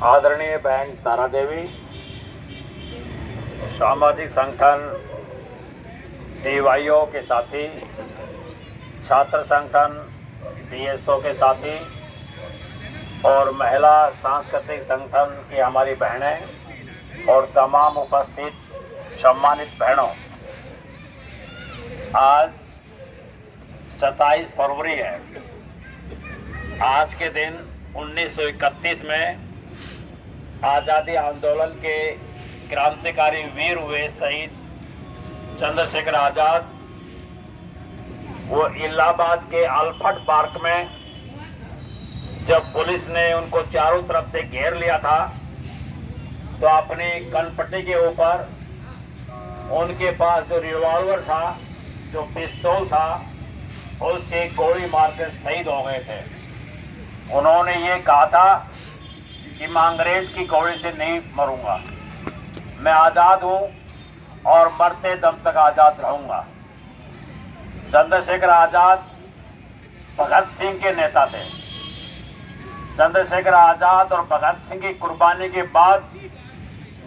आदरणीय बहन तारा देवी, सामाजिक संगठन डीवाईओ के साथी, छात्र संगठन डीएसओ के साथी और महिला सांस्कृतिक संगठन की हमारी बहनें और तमाम उपस्थित सम्मानित बहनों, आज 27 फरवरी है। आज के दिन 1931 में आज़ादी आंदोलन के क्रांतिकारी वीर हुए शहीद चंद्रशेखर आज़ाद, वो इलाहाबाद के अल्फ्रेड पार्क में जब पुलिस ने उनको चारों तरफ से घेर लिया था तो अपनी कनपट्टी के ऊपर उनके पास जो रिवॉल्वर था, जो पिस्तौल था, उससे गोली मारकर शहीद हो गए थे। उन्होंने ये कहा था कि मैं अंग्रेज की गोली से नहीं मरूंगा, मैं आज़ाद हूं और मरते दम तक आज़ाद रहूंगा। चंद्रशेखर आज़ाद भगत सिंह के नेता थे। चंद्रशेखर आज़ाद और भगत सिंह की कुर्बानी के बाद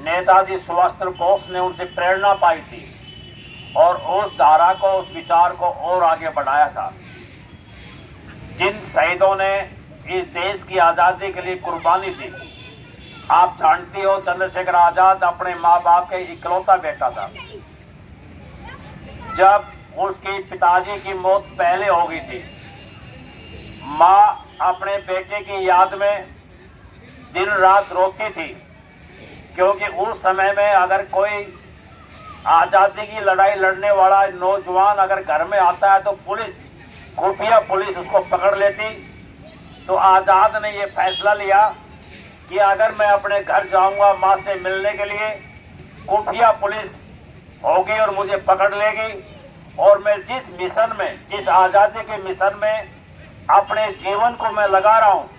नेताजी सुभाष चंद्र बोस ने उनसे प्रेरणा पाई थी और उस धारा को, उस विचार को और आगे बढ़ाया था। जिन शहीदों ने इस देश की आज़ादी के लिए कुर्बानी दी, आप जानती हो चंद्रशेखर आज़ाद अपने माँ बाप के इकलौता बेटा था। जब उसके पिताजी की मौत पहले हो गई थी, माँ अपने बेटे की याद में दिन रात रोती थी, क्योंकि उस समय में अगर कोई आज़ादी की लड़ाई लड़ने वाला नौजवान अगर घर में आता है तो पुलिस, खुफिया पुलिस उसको पकड़ लेती। तो आज़ाद ने ये फैसला लिया कि अगर मैं अपने घर जाऊंगा माँ से मिलने के लिए, खुफिया पुलिस होगी और मुझे पकड़ लेगी और मैं जिस मिशन में, जिस आज़ादी के मिशन में अपने जीवन को मैं लगा रहा हूँ,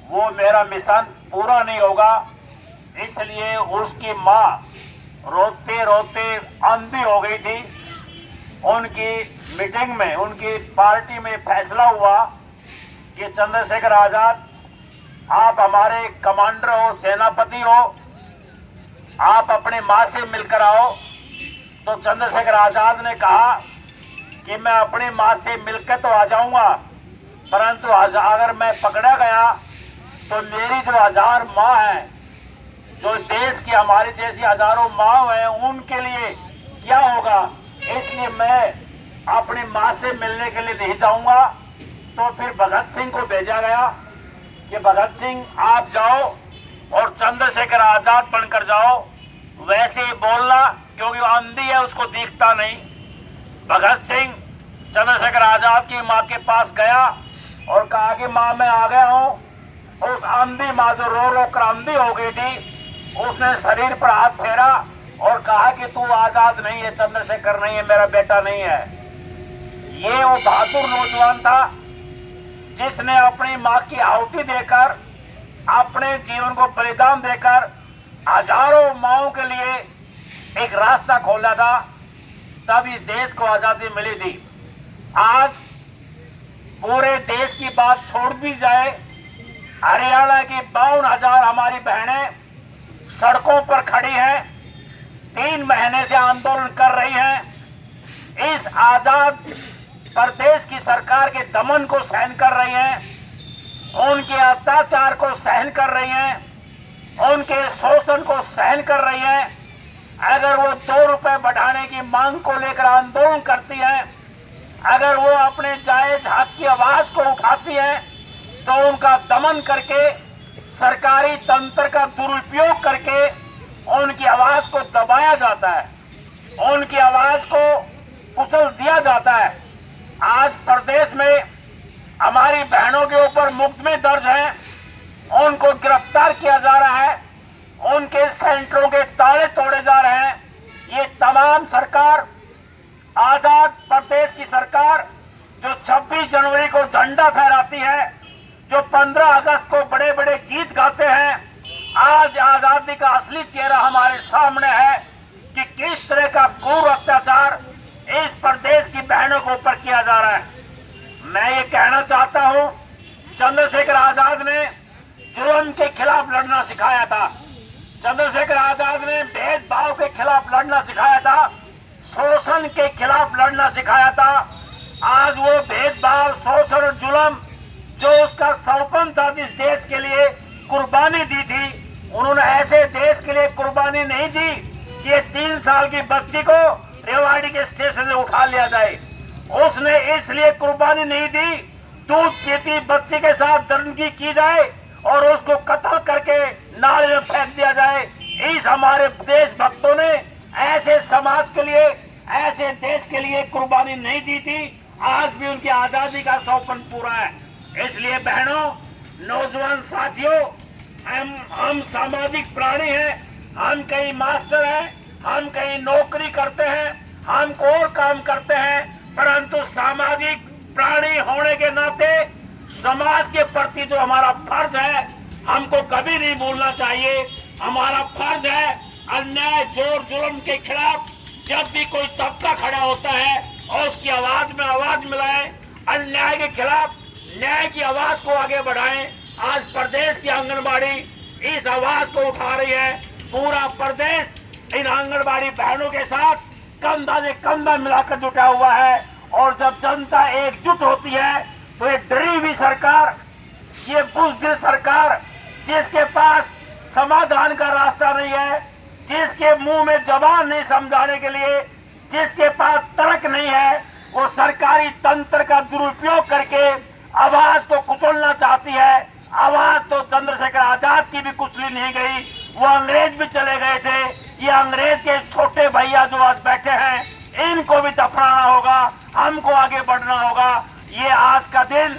वो मेरा मिशन पूरा नहीं होगा। इसलिए उसकी माँ रोते रोते अंधी हो गई थी। उनकी मीटिंग में, उनकी पार्टी में फैसला हुआ कि चंद्रशेखर आज़ाद, आप हमारे कमांडर हो, सेनापति हो, आप अपने माँ से मिलकर आओ। तो चंद्रशेखर आज़ाद ने कहा कि मैं अपनी माँ से मिलकर तो आ जाऊंगा, परंतु अगर मैं पकड़ा गया तो मेरी जो 1000 माँ हैं, जो देश की हमारी जैसी हजारों माँ हैं, उनके लिए क्या होगा। इसलिए मैं अपनी माँ से मिलने के लिए नहीं जाऊंगा। तो फिर भगत सिंह को भेजा गया कि भगत सिंह आप जाओ और चंद्रशेखर आज़ाद बनकर जाओ, वैसे ही बोलना, क्योंकि वो अंधी है, उसको दिखता नहीं। भगत सिंह चंद्रशेखर आज़ाद की माँ के पास गया और कहा कि माँ मैं आ गया हूँ। उस अंधी माँ जो रो रो कर अंधी हो गई थी, उसने शरीर पर हाथ फेरा और कहा कि तू आज़ाद नहीं है, चंद्रशेखर नहीं है, मेरा बेटा नहीं है। ये वो बहादुर नौजवान था जिसने अपनी माँ की आहुति देकर, अपने जीवन को बलिदान देकर हजारों माँओं के लिए एक रास्ता खोला था। तब इस देश को आज़ादी मिली थी। आज पूरे देश की बात छोड़ दी जाए, हरियाणा की 52,000 हमारी बहनें सड़कों पर खड़ी हैं, 3 महीने से आंदोलन कर रही हैं। इस आजाद प्रदेश की सरकार के दमन को सहन कर रही हैं, उनके अत्याचार को सहन कर रही हैं, उनके शोषण को सहन कर रही हैं। अगर वो 2 रुपए बढ़ाने की मांग को लेकर आंदोलन करती हैं, अगर वो अपने जायज हक की आवाज को उठाती हैं, तो उनका दमन करके, सरकारी तंत्र का दुरुपयोग करके उनकी आवाज को दबाया जाता है, उनकी आवाज को कुचल दिया जाता है। आज प्रदेश में हमारी बहनों के ऊपर मुकदमे दर्ज हैं, उनको गिरफ्तार किया जा रहा है, उनके सेंटरों के ताले तोड़े जा रहे हैं। ये तमाम सरकार, आजाद प्रदेश की सरकार, जो 26 जनवरी को झंडा फहराती है, जो 15 अगस्त को बड़े बड़े गीत गाते हैं, आज आजादी का असली चेहरा हमारे सामने है कि किस तरह का क्रूर अत्याचार इस प्रदेश की बहनों के ऊपर किया जा रहा है। मैं ये कहना चाहता हूं चंद्रशेखर आजाद ने जुल्म के खिलाफ लड़ना सिखाया था। चंद्रशेखर आजाद ने भेदभाव के खिलाफ लड़ना सिखाया था, शोषण के खिलाफ लड़ना सिखाया था। आज वो भेदभाव, शोषण और जुल्म जो उसका सौपन था, जिस देश के लिए कुर्बानी दी थी, उन्होंने ऐसे देश के लिए कुर्बानी नहीं दी कि ये 3 साल की बच्ची को रेवाड़ी के स्टेशन से उठा लिया जाए। उसने इसलिए कुर्बानी नहीं दी, दूध पीती बच्ची के साथ दरिंदगी की जाए और उसको कत्ल करके नाले में फेंक दिया जाए। इस हमारे देशभक्तों ने ऐसे समाज के लिए, ऐसे देश के लिए कुर्बानी नहीं दी थी। आज भी उनकी आजादी का सौपन पूरा है। इसलिए बहनों, नौजवान साथियों, हम सामाजिक प्राणी हैं। हम कहीं मास्टर हैं, हम कहीं नौकरी करते हैं, हम और काम करते हैं, परंतु सामाजिक प्राणी होने के नाते समाज के प्रति जो हमारा फर्ज है, हमको कभी नहीं भूलना चाहिए। हमारा फर्ज है अन्याय, जोर जुल्म के खिलाफ जब भी कोई तबका खड़ा होता है और उसकी आवाज में आवाज मिलाएं, अन्याय के खिलाफ न्याय की आवाज को आगे बढ़ाएं। आज प्रदेश की आंगनबाड़ी इस आवाज को उठा रही है। पूरा प्रदेश इन आंगनबाड़ी बहनों के साथ कंधा से कंधा मिलाकर जुटा हुआ है। और जब जनता एकजुट होती है तो ये डरी हुई सरकार, ये बुज़दिल सरकार, जिसके पास समाधान का रास्ता नहीं है, जिसके मुंह में जबान नहीं समझाने के लिए, जिसके पास तर्क नहीं है, वो सरकारी तंत्र का दुरुपयोग करके आवाज को कुचलना चाहती है। आवाज तो चंद्रशेखर आजाद की भी कुचली नहीं गई, वो अंग्रेज भी चले गए थे। ये अंग्रेज के छोटे भैया जो आज बैठे हैं, इनको भी दफनाना होगा, हमको आगे बढ़ना होगा। ये आज का दिन,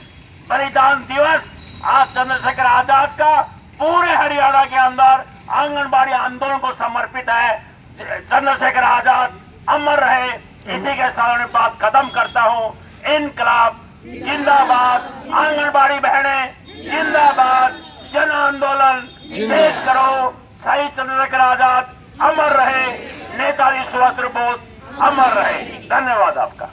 बलिदान दिवस, आज चंद्रशेखर आजाद का पूरे हरियाणा के अंदर आंगनबाड़ी आंदोलन को समर्पित है। चंद्रशेखर आजाद अमर रहे, इसी के साथ मैं बात खत्म करता हूँ। इनकलाब जिंदाबाद, आंगनबाड़ी बहनें जिंदाबाद, जन आंदोलन तेज करो, शहीद चंद्रशेखर आजाद अमर रहे, नेताजी सुभाष चंद्र बोस अमर रहे। धन्यवाद आपका।